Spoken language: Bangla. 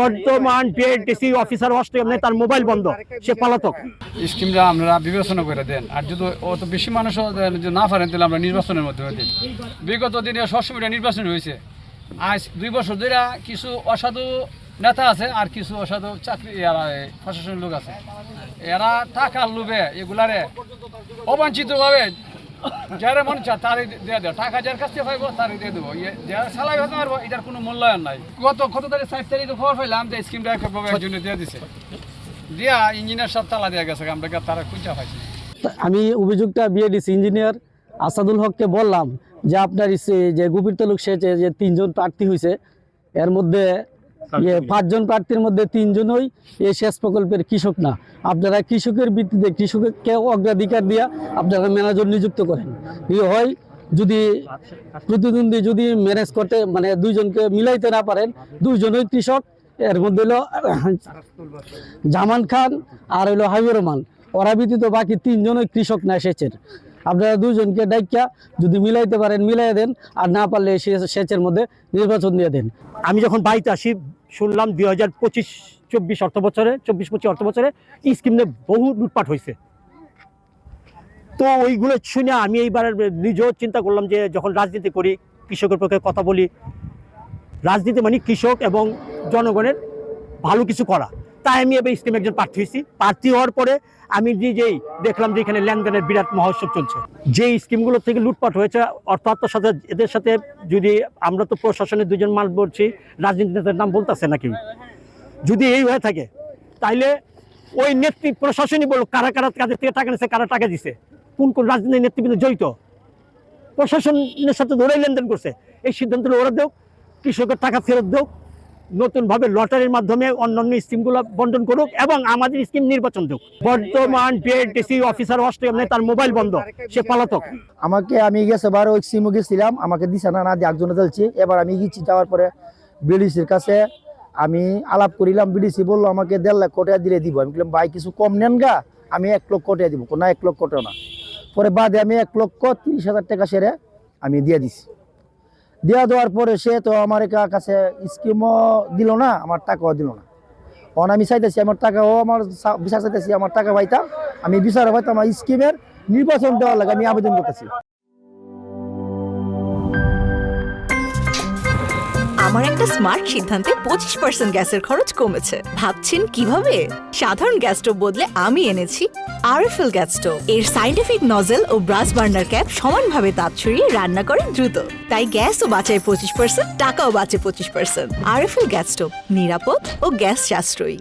বর্তমান বিএডিসি অফিসার হস্টেল তার মোবাইল বন্ধ, সে পলাতক। স্কিমটা আমরা বিবেচনা করে দেন, আর যদি অত বেশি মানুষ না পারেন তাহলে আমরা নির্বাচনের মধ্যে দিন। বিগত দিনে সবসময় নির্বাচন হয়েছে, আজ 2 বছর ধরে কিছু অসাধু নেতা আছে আর কিছু অসাধু চাকরি প্রশাসনের লোক আছে, এরা টাকার লোভে এগুলারে অবাঞ্ছিতভাবে যারা মনে চায় তারই দিয়ে দেয়, টাকা যার কাছ থেকে পাইব তারই দিয়ে দেবো, যারা সালাই হতে পারবো এটার কোনো মূল্যায়ন নাই। কত তারিখ 4 তারিখে খবর পাইলাম যে স্কিমটা একজনে দিয়ে দিছে, দিয়া ইঞ্জিনিয়ার সব তালা দিয়ে গেছে, আমরা তারা খুঁজা পাইছি। আমি অভিযোগটা বিএডিসি ইঞ্জিনিয়ার আসাদুল হককে বললাম যে আপনার যে গুপির তালুক সেচে যে 3 জন প্রার্থী হয়েছে, এর মধ্যে 5 জন প্রার্থীর মধ্যে 3 জনই এই সেচ প্রকল্পের কৃষক না। আপনারা কৃষকের ভিত্তিতে কৃষককে অগ্রাধিকার দিয়ে আপনারা ম্যানেজার নিযুক্ত করেন। হয় যদি প্রতিদ্বন্দ্বী যদি ম্যানেজ করতে মানে 2 জনকে মিলাইতে না পারেন, 2 জনই কৃষক, এর মধ্যে হলো জামান খান আর হলো হাবিবুর রহমান, ওরা ব্যতীত বাকি 3 জনই কৃষক না সেচের। আপনারা 2 জনকে ডাইকা যদি মিলাইতে পারেন মিলাই দেন, আর না পারলে সেচের মধ্যে নির্বাচন দিয়ে দেন। আমি যখন বাড়িতে আসি শুনলাম 2025-24 অর্থ বছরে 24-25 অর্থ বছরে স্কিম নিয়ে বহু লুটপাট হয়েছে। তো ওইগুলো শুনে আমি এইবার নিজেও চিন্তা করলাম যে যখন রাজনীতি করি, কৃষকের পক্ষে কথা বলি, রাজনীতি মানে কৃষক এবং জনগণের ভালো কিছু করা, তাই আমি এবার স্কিমে একজন প্রার্থী হয়েছি। প্রার্থী হওয়ার পরে আমি নিজেই দেখলাম যে এখানে লেনদেনের বিরাট মহোৎসব চলছে। যে স্কিমগুলো থেকে লুটপাট হয়েছে, অর্থ আত্মসাৎ, এদের সাথে যদি আমরা তো প্রশাসনের 2 জন মাল বলছি, রাজনীতি নেতার নাম বলতেছে নাকি, যদি এই হয়ে থাকে তাইলে ওই প্রশাসনই বলো কারা কারা কাদের থেকে টাকা নিচ্ছে, কারা টাকা দিছে, কোন কোন রাজনীতির নেতৃবৃন্দ জড়িত, প্রশাসনের সাথে ধরেই লেনদেন করছে। এই সিদ্ধান্তটা ওরা দেও, কৃষকের টাকা ফেরত দেও, নতুনভাবে লটারির মাধ্যমে অন্যান্য স্কিমগুলো বন্টন করুক এবং আমাদের স্কিম নির্বাচন দেব। বর্তমান বিএডিসি অফিসার হস্টেল তার মোবাইল বন্ধ, সে পলাতক। আমি গেছে বার ওই সিমও গেছিলাম, আমাকে দিছে না দিয়ে একজনে চলছি। এবার আমি গেছি, যাওয়ার পরে বিডিসির কাছে আমি আলাপ করিলাম। বিডিসি বললো আমাকে 1.5 লাখ কোটি দিলে দিব। আমি বললাম ভাই কিছু কম নেন গা, আমি 1 লক্ষ কোটি দিব। না 1 লক্ষ কোটি না। পরে বাদে আমি 1,30,000 টাকা সেরে আমি দিয়ে দিছি। দেওয়ার পরে সে তো আমার কাছে স্কিমও দিল না, আমার টাকাও দিল না। তখন আমি চাইতেছি আমার টাকাও, আমার বিচার চাইতেছি, আমার টাকা পাইতাম, আমি বিচার পাইতাম, আমার স্কিমের নির্বাচন দেওয়ার লাগে আমি আবেদন করতেছি। আমার একটা স্মার্ট সিদ্ধান্তে 25% গ্যাসের খরচ কমেছে। ভাবছেন কিভাবে? সাধারণ গ্যাস স্টোভ বদলে আমি এনেছি আরএফএল গ্যাস স্টোভ। এর সাইন্টিফিক নজল ও ব্রাস বার্নার ক্যাপ সমানভাবে তাপ ছড়িয়ে রান্না করে দ্রুত, তাই গ্যাসও বাঁচায় 25%, টাকাও বাঁচে 25%। আরএফএল গ্যাস স্টোভ নিরাপদ ও গ্যাস সাশ্রয়ী।